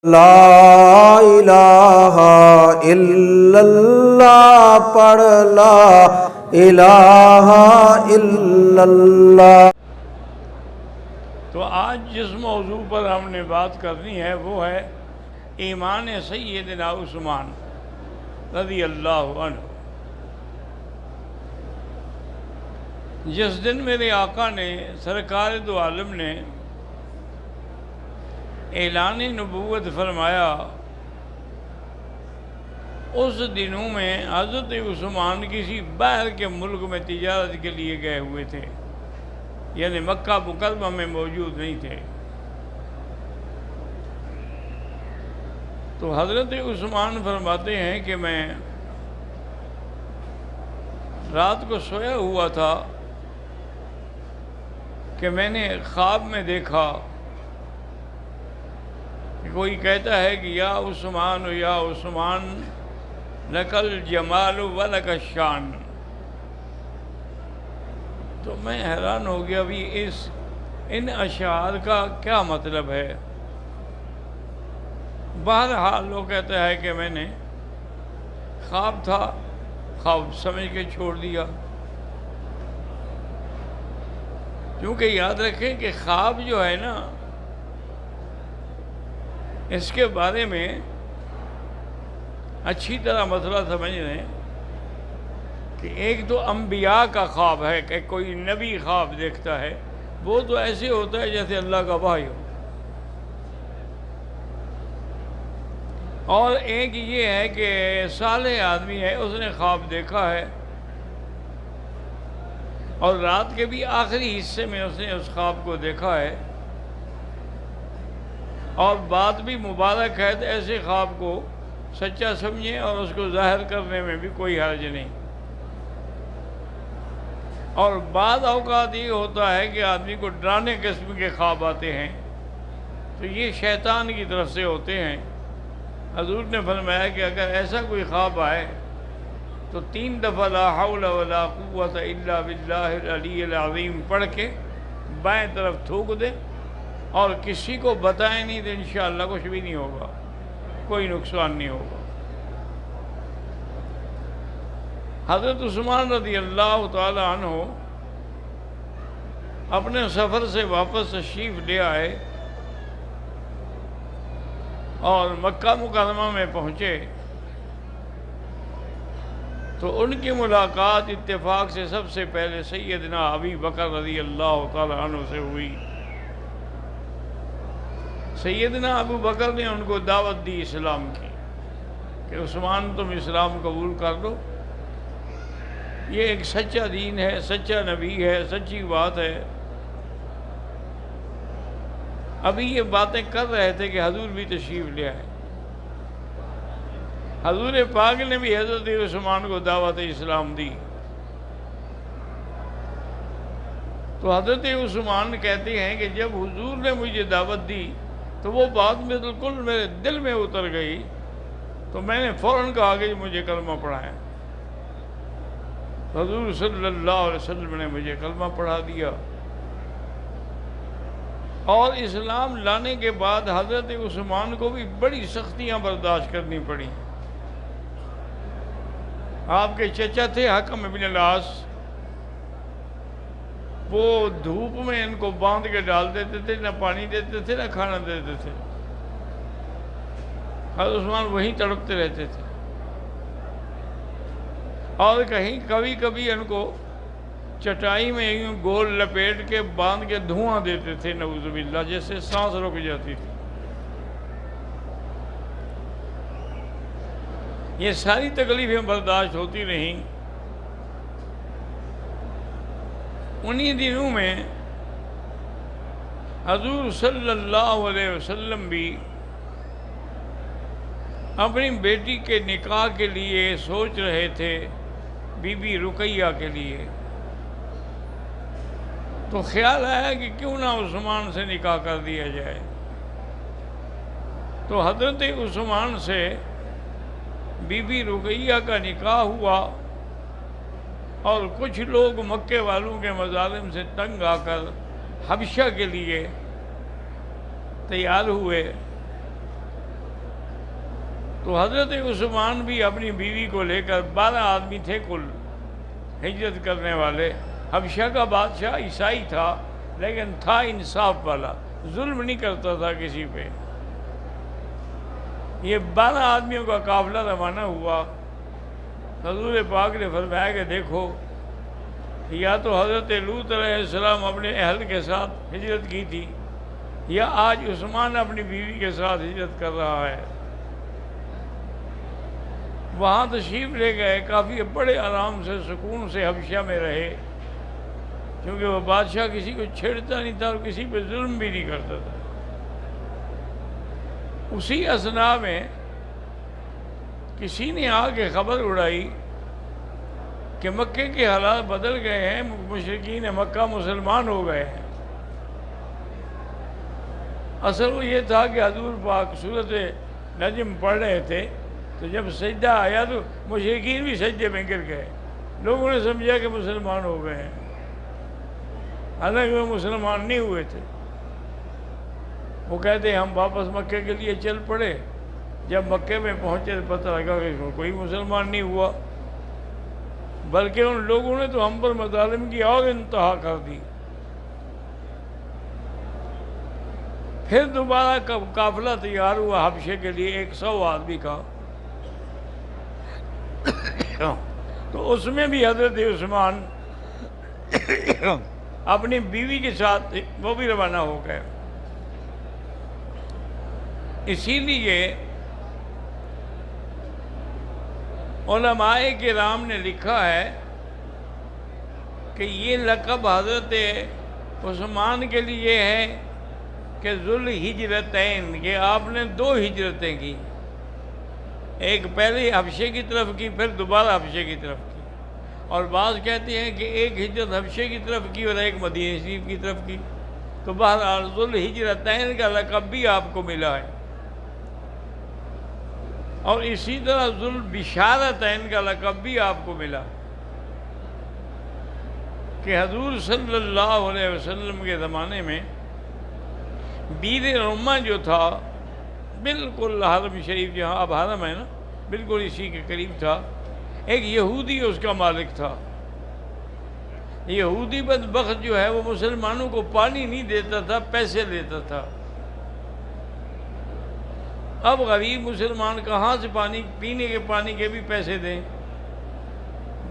لا الہ الا اللہ پڑھ لا الہ الا اللہ۔ تو آج جس موضوع پر ہم نے بات کرنی ہے وہ ہے ایمان سیدنا عثمان رضی اللہ عنہ۔ جس دن میرے آقا نے سرکار دو عالم نے اعلان نبوت فرمایا، اس دنوں میں حضرت عثمان کسی باہر کے ملک میں تجارت کے لیے گئے ہوئے تھے، یعنی مکہ مکرمہ میں موجود نہیں تھے۔ تو حضرت عثمان فرماتے ہیں کہ میں رات کو سویا ہوا تھا کہ میں نے خواب میں دیکھا کہ کوئی کہتا ہے کہ یا عثمان لکل جمال و لک الشان۔ تو میں حیران ہو گیا بھی ان اشعار کا کیا مطلب ہے۔ بہرحال وہ کہتا ہے کہ میں نے خواب تھا، خواب سمجھ کے چھوڑ دیا، کیونکہ یاد رکھیں کہ خواب جو ہے نا، اس کے بارے میں اچھی طرح مسئلہ سمجھ رہے ہیں کہ ایک تو انبیاء کا خواب ہے کہ کوئی نبی خواب دیکھتا ہے، وہ تو ایسے ہوتا ہے جیسے اللہ کا وحی ہو، اور ایک یہ ہے کہ صالح آدمی ہے، اس نے خواب دیکھا ہے اور رات کے بھی آخری حصے میں اس نے اس خواب کو دیکھا ہے، اور بات بھی مبارک ہے، تو ایسے خواب کو سچا سمجھیں اور اس کو ظاہر کرنے میں بھی کوئی حرج نہیں۔ اور بعض اوقات یہ ہوتا ہے کہ آدمی کو ڈرانے قسم کے خواب آتے ہیں، تو یہ شیطان کی طرف سے ہوتے ہیں۔ حضور نے فرمایا کہ اگر ایسا کوئی خواب آئے تو 3 دفعہ لا حول ولا قوت الا باللہ العلی العظیم پڑھ کے بائیں طرف تھوک دے اور کسی کو بتائیں نہیں، تو انشاءاللہ کچھ بھی نہیں ہوگا، کوئی نقصان نہیں ہوگا۔ حضرت عثمان رضی اللہ تعالی عنہ اپنے سفر سے واپس تشریف لے آئے اور مکہ مکرمہ میں پہنچے، تو ان کی ملاقات اتفاق سے سب سے پہلے سیدنا ابی بکر رضی اللہ تعالی عنہ سے ہوئی۔ سیدنا ابو بکر نے ان کو دعوت دی اسلام کی کہ عثمان تم اسلام قبول کر لو، یہ ایک سچا دین ہے، سچا نبی ہے، سچی بات ہے۔ ابھی یہ باتیں کر رہے تھے کہ حضور بھی تشریف لے آئے۔ حضور پاک نے بھی حضرت عثمان کو دعوت اسلام دی۔ تو حضرت عثمان کہتے ہیں کہ جب حضور نے مجھے دعوت دی تو وہ بات بالکل میرے دل میں اتر گئی، تو میں نے فوراً کہا کہ مجھے کلمہ پڑھائیں۔ حضور صلی اللہ علیہ وسلم نے مجھے کلمہ پڑھا دیا، اور اسلام لانے کے بعد حضرت عثمان کو بھی بڑی سختیاں برداشت کرنی پڑی۔ آپ کے چچا تھے حکم ابن العاص، وہ دھوپ میں ان کو باندھ کے ڈال دیتے تھے، نہ پانی دیتے تھے نہ کھانا دیتے تھے۔ حضرت عثمان وہیں تڑپتے رہتے تھے، اور کبھی کبھی ان کو چٹائی میں یوں گول لپیٹ کے باندھ کے دھواں دیتے تھے، نعوذ باللہ، جیسے سانس رک جاتی تھی۔ یہ ساری تکلیفیں برداشت ہوتی رہیں۔ انہی دنوں میں حضور صلی اللہ علیہ وسلم بھی اپنی بیٹی کے نکاح کے لیے سوچ رہے تھے، بی بی رقیہ کے لیے۔ تو خیال آیا کہ کیوں نہ عثمان سے نکاح کر دیا جائے۔ تو حضرت عثمان سے بی بی رقیہ کا نکاح ہوا، اور کچھ لوگ مکے والوں کے مظالم سے تنگ آ کر حبشہ کے لیے تیار ہوئے، تو حضرت عثمان بھی اپنی بیوی کو لے کر 12 آدمی تھے کل ہجرت کرنے والے. حبشہ کا بادشاہ عیسائی تھا لیکن تھا انصاف والا، ظلم نہیں کرتا تھا کسی پہ. یہ 12 آدمیوں کا قافلہ روانہ ہوا. حضور پاک نے فرمایا کہ دیکھو، یا تو حضرت لوط علیہ السلام اپنے اہل کے ساتھ ہجرت کی تھی، یا آج عثمان اپنی بیوی کے ساتھ ہجرت کر رہا ہے. وہاں تشریف لے گئے، کافی بڑے آرام سے سکون سے حبشہ میں رہے، کیونکہ وہ بادشاہ کسی کو چھیڑتا نہیں تھا اور کسی پہ ظلم بھی نہیں کرتا تھا. اسی اثناء میں کسی نے آ کے خبر اڑائی کہ مکے کے حالات بدل گئے ہیں، مشرکین مکہ مسلمان ہو گئے ہیں. اصل وہ یہ تھا کہ حضور پاک سورۃ نجم پڑھ رہے تھے، تو جب سجدہ آیا تو مشرکین بھی سجدے میں گر گئے. لوگوں نے سمجھا کہ مسلمان ہو گئے ہیں، حالانکہ وہ مسلمان نہیں ہوئے تھے. وہ کہتے ہیں ہم واپس مکے کے لیے چل پڑے. جب مکے میں پہنچے تو پتہ لگا کہ کوئی مسلمان نہیں ہوا، بلکہ ان لوگوں نے تو ہم پر مظالم کی اور انتہا کر دی. پھر دوبارہ قافلہ تیار ہوا حبشے کے لیے 100 آدمی کا. تو اس میں بھی حضرت عثمان اپنی بیوی کے ساتھ وہ بھی روانہ ہو گئے. اسی لیے علماء کرام نے لکھا ہے کہ یہ لقب حضرت عثمان کے لیے ہے کہ ذوالہجرتین، کہ آپ نے 2 ہجرتیں کی، ایک پہلے حبشے کی طرف کی، پھر دوبارہ حبشے کی طرف کی. اور بعض کہتے ہیں کہ ایک ہجرت حبشے کی طرف کی اور ایک مدینہ شریف کی طرف کی. تو بہرحال ذوالہجرتین کا لقب بھی آپ کو ملا ہے. اور اسی طرح ذوالبشارتین کا لقب بھی آپ کو ملا کہ حضور صلی اللہ علیہ وسلم کے زمانے میں بیر رما جو تھا، بالکل حرم شریف جہاں اب حرم ہے نا، بالکل اسی کے قریب تھا. ایک یہودی اس کا مالک تھا. یہودی بدبخت جو ہے وہ مسلمانوں کو پانی نہیں دیتا تھا، پیسے لیتا تھا. اب غریب مسلمان کہاں سے پانی، پینے کے پانی کے بھی پیسے دیں؟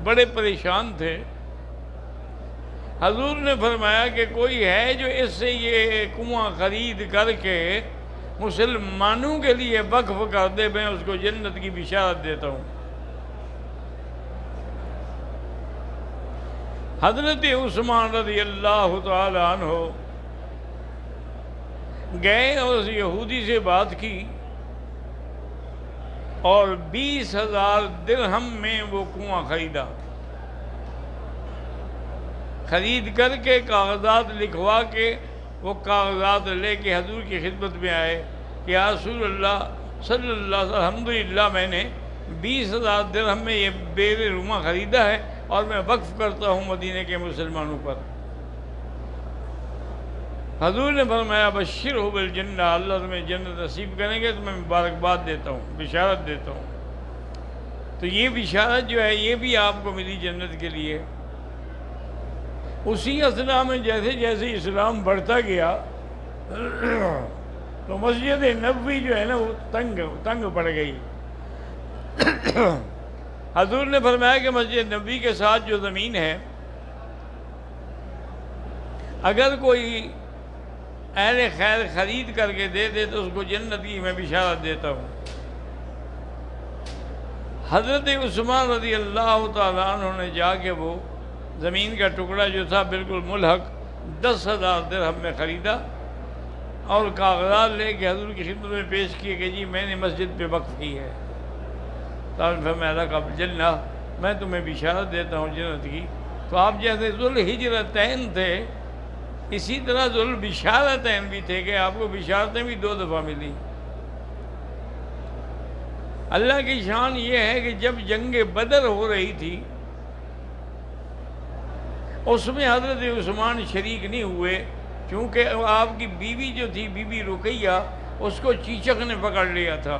بڑے پریشان تھے. حضور نے فرمایا کہ کوئی ہے جو اس سے یہ کنواں خرید کر کے مسلمانوں کے لیے وقف کر دے، میں اس کو جنت کی بشارت دیتا ہوں. حضرت عثمان رضی اللہ تعالی عنہ گئے اور اس یہودی سے بات کی اور 20,000 درہم میں وہ کنواں خریدا. خرید کر کے کاغذات لکھوا کے وہ کاغذات لے کے حضور کی خدمت میں آئے کہ یا رسول اللہ صلی اللہ علیہ وسلم، الحمدللہ میں نے 20,000 درہم میں یہ بیر رما خریدا ہے اور میں وقف کرتا ہوں مدینے کے مسلمانوں پر. حضور نے فرمایا بشرہ بالجنہ، اللہ تمہیں جنت نصیب کریں گے، تمہیں مبارکباد دیتا ہوں، بشارت دیتا ہوں. تو یہ بشارت جو ہے یہ بھی آپ کو ملی جنت کے لیے. اسی اثناء میں جیسے جیسے اسلام بڑھتا گیا تو مسجد نبوی جو ہے نا وہ تنگ پڑ گئی. حضور نے فرمایا کہ مسجد نبوی کے ساتھ جو زمین ہے، اگر کوئی اہل خیر خرید کر کے دے دے تو اس کو جنت کی میں بشارت دیتا ہوں. حضرت عثمان رضی اللہ تعالیٰ عنہ نے جا کے وہ زمین کا ٹکڑا جو تھا بالکل ملحق 10,000 درہم میں خریدا اور کاغذات لے کے حضور کی خدمت میں پیش کیے کہ جی میں نے مسجد پہ وقف کی ہے. فرمایا کہ جنہ، میں تمہیں بشارت دیتا ہوں جنت کی. تو آپ جیسے ذوالہجرتین تھے، اسی طرح ذوالبشارتین بھی تھے کہ آپ کو بشارتیں بھی 2 دفعہ ملی. اللہ کی شان یہ ہے کہ جب جنگ بدر ہو رہی تھی اس میں حضرت عثمان شریک نہیں ہوئے، کیونکہ آپ کی بیوی جو تھی بی بی رقیہ، اس کو چیچک نے پکڑ لیا تھا.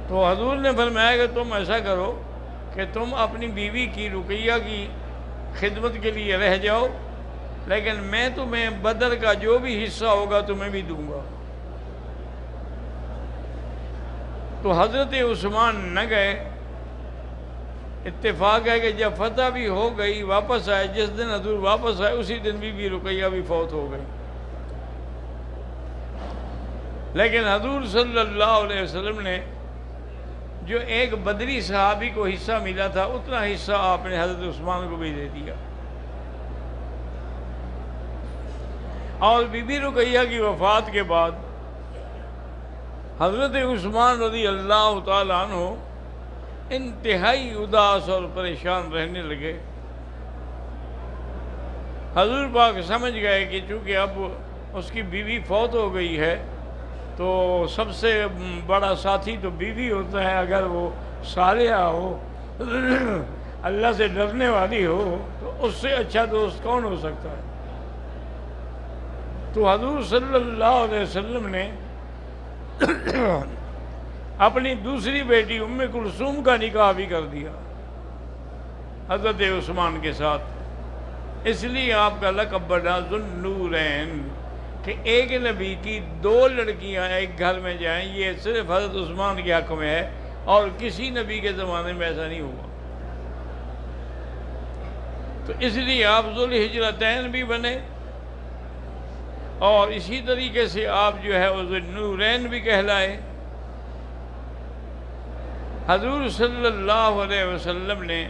تو حضور نے فرمایا کہ تم ایسا کرو کہ تم اپنی بیوی کی رقیہ کی خدمت کے لیے رہ جاؤ، لیکن میں تمہیں بدر کا جو بھی حصہ ہوگا تمہیں بھی دوں گا۔ تو حضرت عثمان نہ گئے۔ اتفاق ہے کہ جب فتح بھی ہو گئی، واپس آئے، جس دن حضور واپس آئے اسی دن بی رقیہ بھی فوت ہو گئی۔ لیکن حضور صلی اللہ علیہ وسلم نے جو ایک بدری صحابی کو حصہ ملا تھا اتنا حصہ آپ نے حضرت عثمان کو بھی دے دیا۔ اور بی بی رقیہ کی وفات کے بعد حضرت عثمان رضی اللہ تعالیٰ عنہ انتہائی اداس اور پریشان رہنے لگے۔ حضور پاک سمجھ گئے کہ چونکہ اب اس کی بیوی فوت ہو گئی ہے تو سب سے بڑا ساتھی تو بیوی ہوتا ہے، اگر وہ صالحہ ہو، اللہ سے ڈرنے والی ہو، تو اس سے اچھا دوست کون ہو سکتا ہے۔ تو حضور صلی اللہ علیہ وسلم نے اپنی دوسری بیٹی ام کلثوم کا نکاح بھی کر دیا حضرت عثمان کے ساتھ۔ اس لیے آپ کا لقب بنا ذو النورین، کہ ایک نبی کی دو لڑکیاں ایک گھر میں جائیں، یہ صرف حضرت عثمان کے حق میں ہے، اور کسی نبی کے زمانے میں ایسا نہیں ہوا۔ تو اس لیے آپ ذو الہجرتین بھی بنے، اور اسی طریقے سے آپ جو ہے ذو النورین بھی کہلائے۔ حضور صلی اللہ علیہ وسلم نے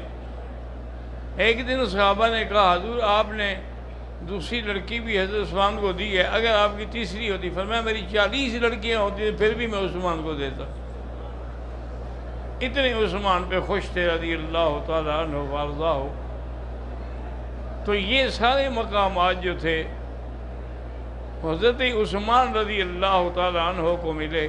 ایک دن صحابہ نے کہا حضور آپ نے دوسری لڑکی بھی حضرت عثمان کو دی ہے، اگر آپ کی تیسری ہوتی، فرمایا میری 40 لڑکیاں ہوتی پھر بھی میں عثمان کو دیتا۔ اتنے عثمان پہ خوش تھے رضی اللہ تعالیٰ عنہ وارضاہ۔ تو یہ سارے مقامات جو تھے حضرت عثمان رضی اللہ تعالیٰ عنہ کو ملے۔